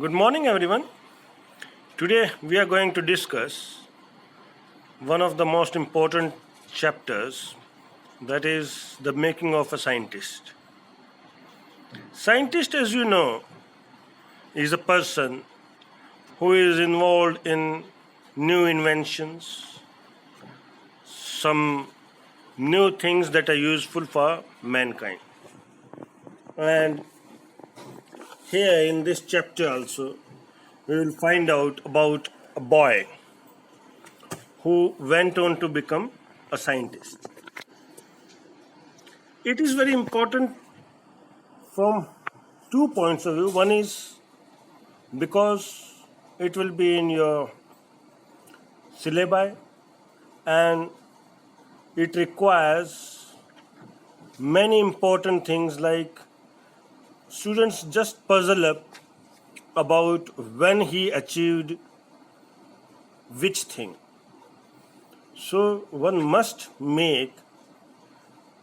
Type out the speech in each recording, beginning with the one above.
Good morning, everyone. Today we are going to discuss one of the most important chapters, that is the making of a scientist. Scientist, as you know, is a person who is involved in new inventions, some new things that are useful for mankind. And here in this chapter also, we will find out about a boy who went on to become a scientist. It is very important from two points of view. One is because it will be in your syllabi and it requires many important things, like students just puzzle up about when he achieved which thing. So one must make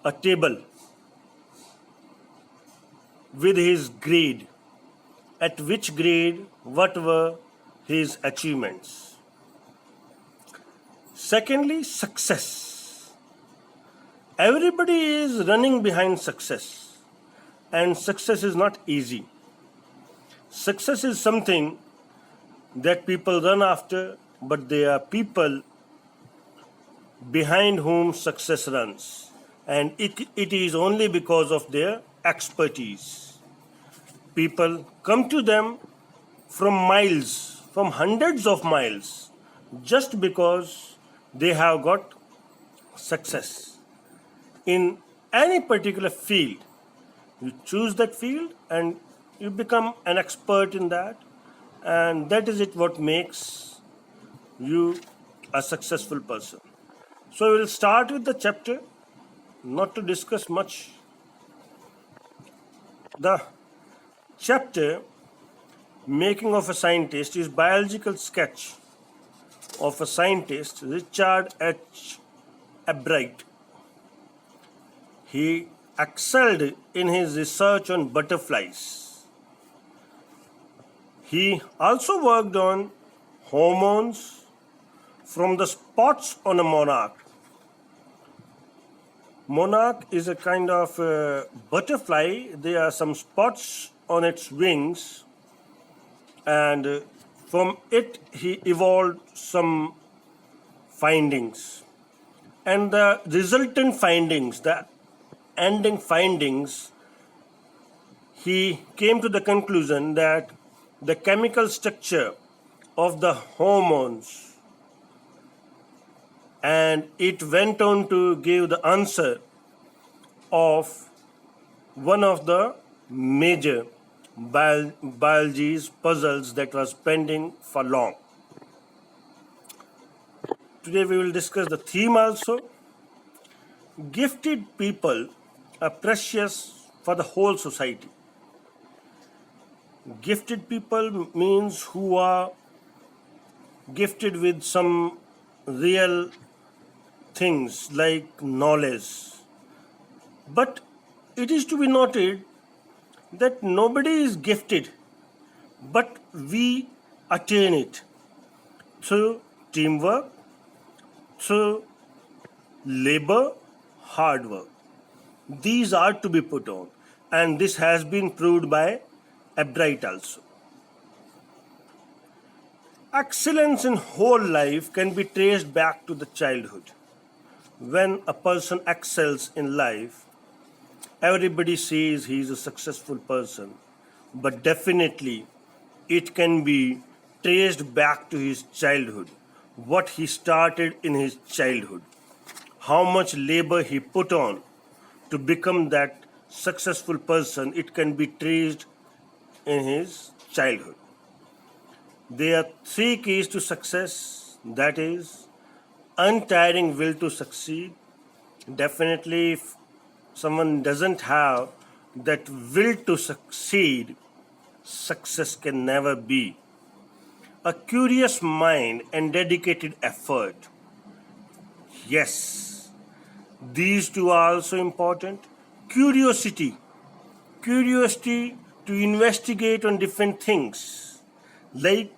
a table with his grade, at which grade what were his achievements. Secondly, success. Everybody is running behind success, and success is not easy. Success is something that people run after, but there are people behind whom success runs, and it is only because of their expertise. People come to them from miles, from hundreds of miles, just because they have got success in any particular field. You choose that field and you become an expert in that, and that is it what makes you a successful person. So we will start with the chapter, not to discuss much. The chapter Making of a Scientist is biological sketch of a scientist, Richard H. Albright. He excelled in his research on butterflies. He also worked on hormones from the spots on a monarch. Monarch is a kind of butterfly. There are some spots on its wings, and from it he evolved some findings. And the resultant findings, the ending findings, he came to the conclusion that the chemical structure of the hormones, and it went on to give the answer of one of the major biology's puzzles that was pending for long. Today we will discuss the theme also. Gifted people are precious for the whole society. Gifted people means who are gifted with some real things like knowledge. But it is to be noted that nobody is gifted, but we attain it through teamwork, through labor, hard work. These are to be put on, and this has been proved by Albright also. Excellence in whole life can be traced back to the childhood. When a person excels in life, everybody says he is a successful person, but definitely it can be traced back to his childhood. What he started in his childhood, how much labor he put on to become that successful person, it can be traced in his childhood. There are three keys to success, that is, untiring will to succeed. Definitely, if someone doesn't have that will to succeed, success can never be. A curious mind and dedicated effort. Yes, these two are also important. Curiosity to investigate on different things. Like,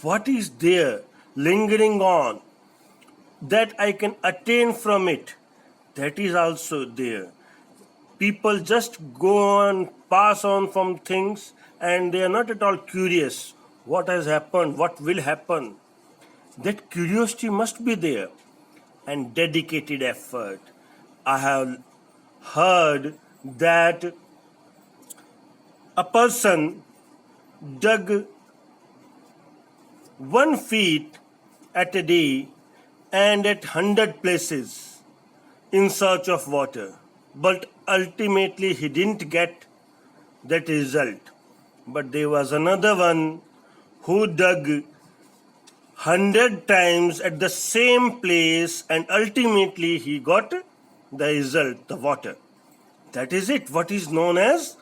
what is there lingering on that I can attain from it? That is also there. People just go on, pass on from things, and they are not at all curious what has happened, what will happen. That curiosity must be there, and dedicated effort. I have heard that a person dug 1 feet at a day and at 100 places in search of water, but ultimately he didn't get that result. But there was another one who dug 100 times at the same place, and ultimately he got the result, the water. That is it, what is known as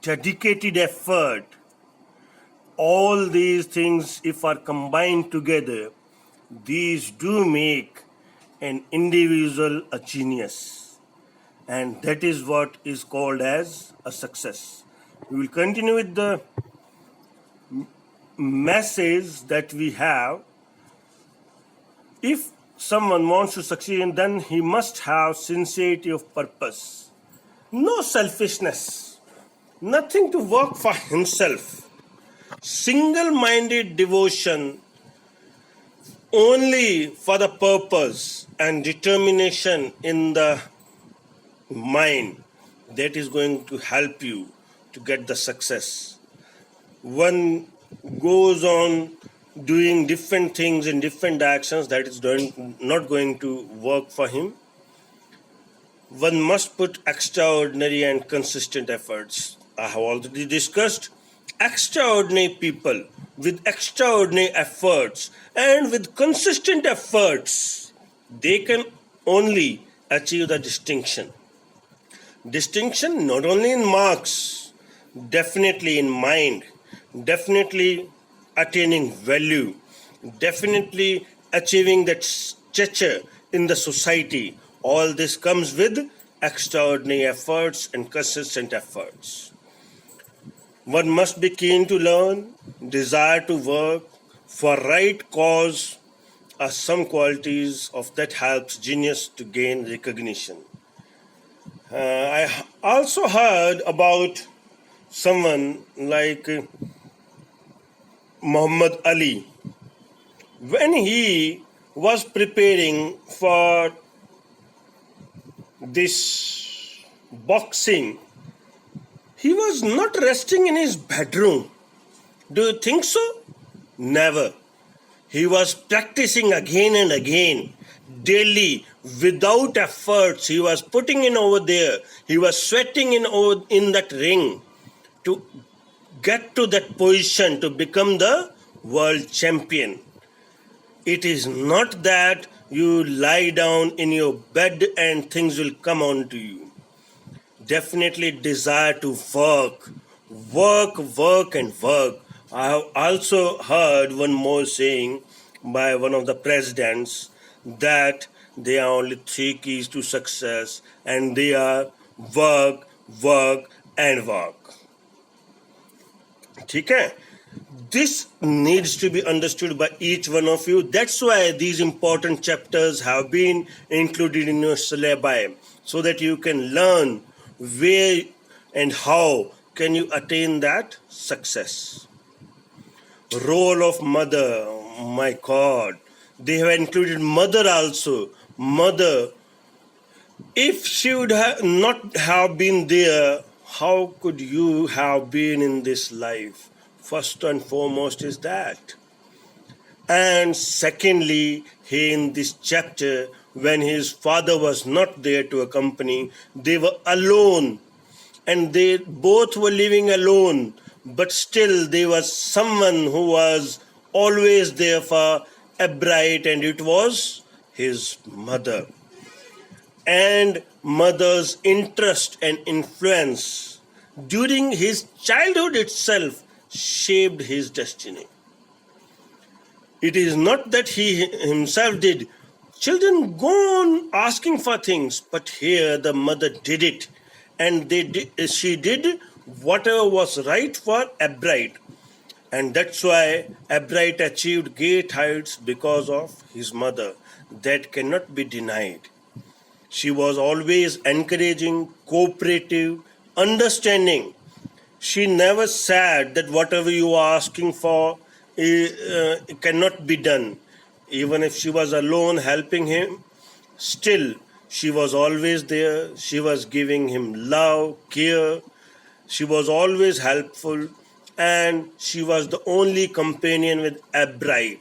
dedicated effort. All these things, if are combined together, these do make an individual a genius, and that is what is called as a success. We will continue with the message that we have. If someone wants to succeed, then he must have sincerity of purpose, no selfishness, nothing to work for himself, single-minded devotion only for the purpose, and determination in the mind. That is going to help you to get the success. One goes on doing different things in different actions, that is not going to work for him. One must put extraordinary and consistent efforts. I have already discussed extraordinary people with extraordinary efforts and with consistent efforts, they can only achieve the distinction. Distinction not only in marks, definitely in mind, definitely attaining value, definitely achieving that stature in the society. All this comes with extraordinary efforts and consistent efforts. One must be keen to learn, desire to work for right cause are some qualities of that helps genius to gain recognition. I also heard about someone like Muhammad Ali. When he was preparing for this boxing, he was not resting in his bedroom. Do you think so? Never. He was practicing again and again, daily, without efforts. He was putting in over there. He was sweating in that ring to get to that position to become the world champion. It is not that you lie down in your bed and things will come on to you. Definitely desire to work, and work. I have also heard one more saying by one of the presidents that there are only 3 keys to success, and they are work, and work. Okay? This needs to be understood by each one of you. That's why these important chapters have been included in your syllabi, so that you can learn where and how can you attain that success. Role of mother, oh my God, they have included mother also. Mother, if she would not have been there, how could you have been in this life? First and foremost is that. And secondly, he in this chapter, when his father was not there to accompany, they were alone, and they both were living alone, but still there was someone who was always there for a bride, and it was his mother. And mother's interest and influence during his childhood itself shaped his destiny. It is not that he himself did. Children go on asking for things, but here the mother did it, and she did whatever was right for a bride. And that's why Abright achieved great heights because of his mother. That cannot be denied. She was always encouraging, cooperative, understanding. She never said that whatever you are asking for it cannot be done. Even if she was alone helping him, still she was always there. She was giving him love, care. She was always helpful, and she was the only companion with Abright.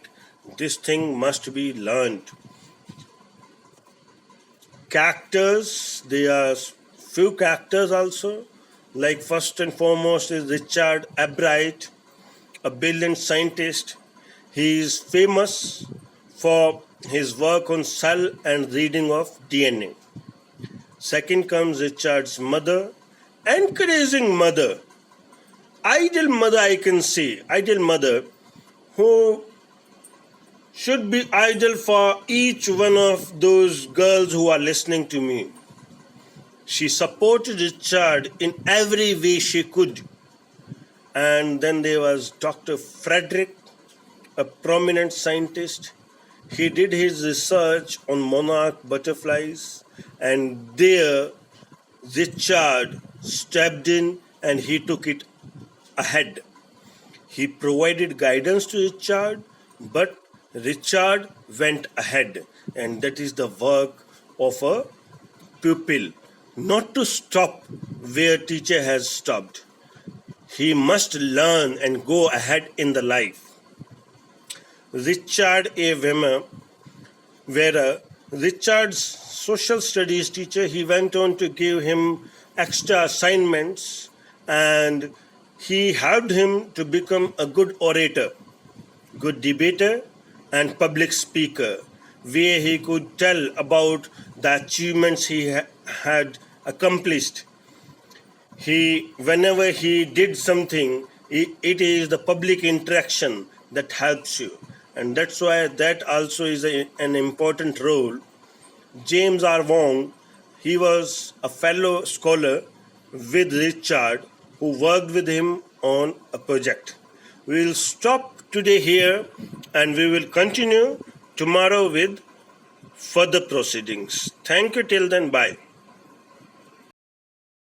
This thing must be learned. Characters, there are few characters also. Like first and foremost is Richard Abright, a brilliant scientist. He is famous for his work on cell and reading of DNA. Second comes Richard's mother, encouraging mother, ideal mother I can say, ideal mother who should be ideal for each one of those girls who are listening to me. She supported Richard in every way she could. And then there was Dr. Frederick, a prominent scientist. He did his research on monarch butterflies, and there Richard stepped in and he took it ahead. He provided guidance to Richard, but Richard went ahead, and that is the work of a pupil, not to stop where teacher has stopped. He must learn and go ahead in the life. Richard A. Vera, Richard's social studies teacher, he went on to give him extra assignments, and he helped him to become a good orator, good debater, and public speaker, where he could tell about the achievements he had accomplished. Whenever he did something, it is the public interaction that helps you, and that's why that also is an important role. James R. Wong, he was a fellow scholar with Richard who worked with him on a project. We will stop today here and we will continue tomorrow with further proceedings. Thank you till then. Bye.